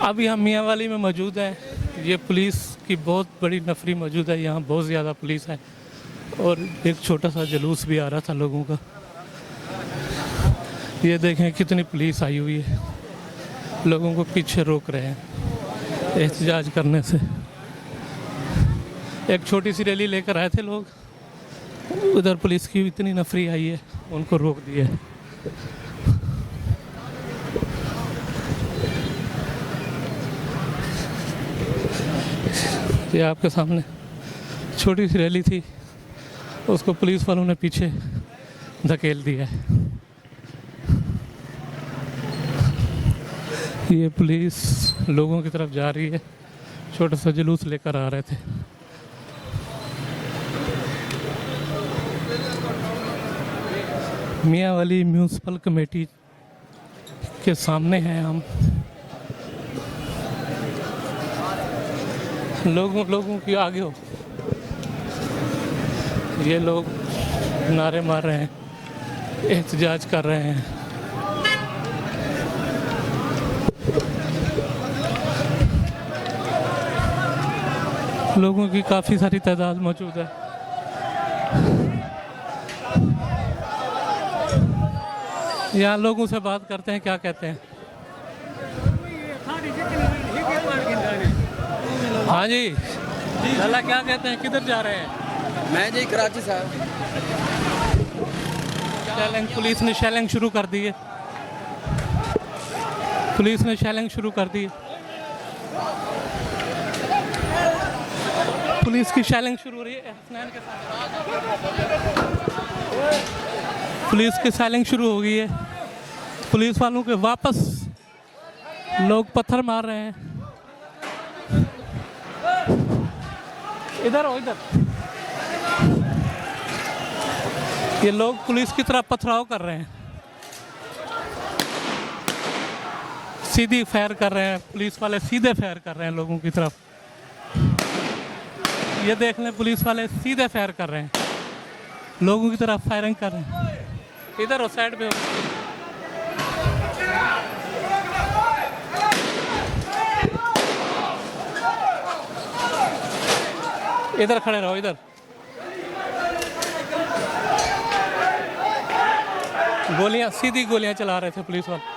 अभी हम मियांवाली में मौजूद हैं। ये पुलिस की बहुत बड़ी नफरी मौजूद है, यहाँ बहुत ज़्यादा पुलिस है और एक छोटा सा जुलूस भी आ रहा था लोगों का। ये देखें कितनी पुलिस आई हुई है, लोगों को पीछे रोक रहे हैं एहतजाज करने से। एक छोटी सी रैली लेकर आए थे लोग, उधर पुलिस की इतनी नफरी आई है, उनको रोक दिया है। ये आपके सामने छोटी सी रैली थी, उसको पुलिस वालों ने पीछे धकेल दिया है। ये पुलिस लोगों की तरफ जा रही है, छोटा सा जुलूस लेकर आ रहे थे। मियांवाली म्यूनसिपल कमेटी के सामने हैं हम। लोगों की आगे हो, ये लोग नारे मार रहे हैं, एहतजाज कर रहे हैं। लोगों की काफ़ी सारी तादाद मौजूद है। यहाँ लोगों से बात करते हैं, क्या कहते हैं। हाँ जी, लाला क्या कहते हैं, किधर जा रहे हैं? मैं जी कराची साहब। शैलिंग, पुलिस ने शैलिंग शुरू कर दी है। पुलिस ने शैलिंग शुरू कर दी है। पुलिस की शैलिंग शुरू हो रही है हसनैन के साथ। पुलिस की शैलिंग शुरू हो गई है। पुलिस वालों के वापस लोग पत्थर मार रहे हैं। इधर हो, इधर। ये लोग पुलिस की तरफ पथराव कर रहे हैं, सीधी फायर कर रहे हैं। पुलिस वाले सीधे फायर कर रहे हैं लोगों की तरफ। ये देख लें, पुलिस वाले सीधे फायर कर रहे हैं, लोगों की तरफ फायरिंग कर रहे हैं। इधर हो, साइड पे हो। इधर खड़े रहो, इधर। गोलियां, सीधी गोलियां चला रहे थे पुलिस वाले।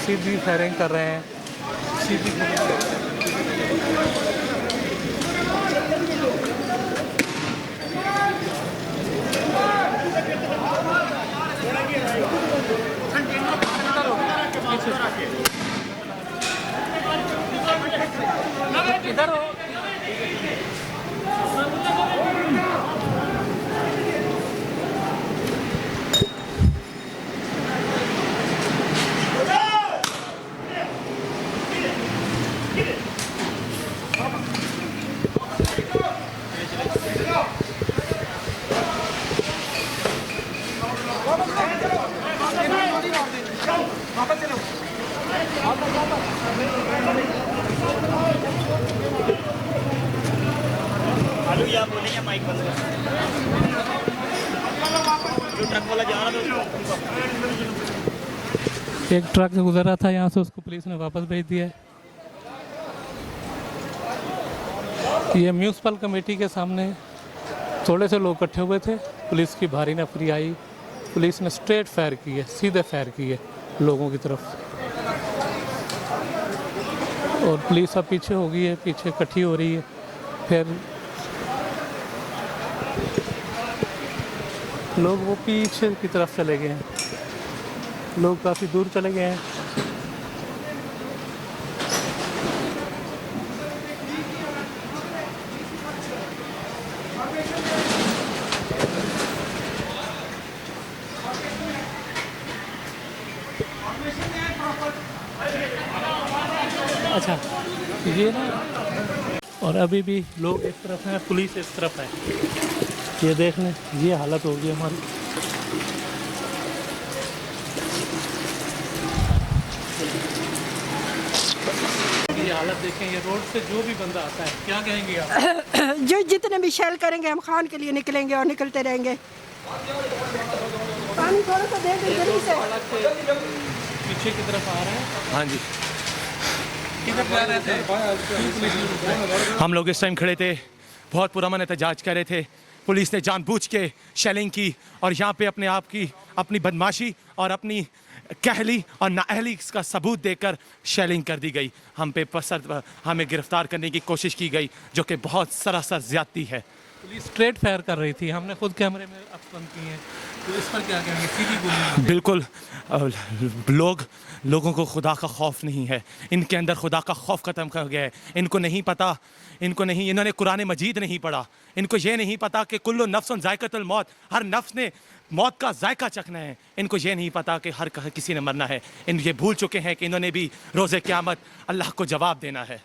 सीधी फायरिंग कर रहे हैं, सीधी इधर हो। आलू या बोलेंगे माइक बंद कर। जो ट्रक वाला जा रहा था एक ट्रक गुजर रहा था यहाँ से, उसको पुलिस ने वापस भेज दिया है। ये म्यूनसिपल कमेटी के सामने थोड़े से लोग इकट्ठे हुए थे, पुलिस की भारी नफरी आई। पुलिस ने स्ट्रेट फायर की है, सीधे फायर की है लोगों की तरफ। और पुलिस अब पीछे हो गई है, पीछे इकट्ठी हो रही है। फिर लोग वो पीछे की तरफ चले गए हैं, लोग काफ़ी दूर चले गए हैं। अच्छा, ये ना, और अभी भी लोग इस तरफ हैं, पुलिस इस तरफ है। ये देख लें, ये हालत होगी हमारी। ये हालत देखें, ये रोड से जो भी बंदा आता है, क्या कहेंगे आप? जो जितने भी शेल करेंगे हम खान के लिए निकलेंगे और निकलते रहेंगे। पानी थोड़ा सा दे दें जल्दी से। पीछे की तरफ आ रहे हैं। हाँ जी, किधर जा रहे थे? हम लोग इस टाइम खड़े थे, बहुत पुरअमन एहतजाज कर रहे थे। पुलिस ने जानबूझ के शेलिंग की और यहाँ पे अपने आप की अपनी बदमाशी और अपनी कहली और नाअहली का सबूत देकर शेलिंग कर दी गई। हम पे हमें गिरफ्तार करने की कोशिश की गई, जो कि बहुत सरासर ज्यादती है। पुलिस स्ट्रेट फायर कर रही थी, हमने खुद कैमरे में बंद किए हैं। तो इस पर क्या कहेंगे? सीधी गोली। बिल्कुल, लोगों को खुदा का खौफ नहीं है, इनके अंदर खुदा का खौफ ख़त्म कर गया है। इनको नहीं पता, इन्होंने कुरान मजीद नहीं पढ़ा। इनको ये नहीं पता कि कुल्लु नफ्सुन ज़ायक़तुल मौत, हर नफ्स ने मौत का जायका चखना है। इनको ये नहीं पता कि हर किसी ने मरना है। ये भूल चुके हैं कि इन्होंने भी रोज़े क़यामत अल्लाह को जवाब देना है।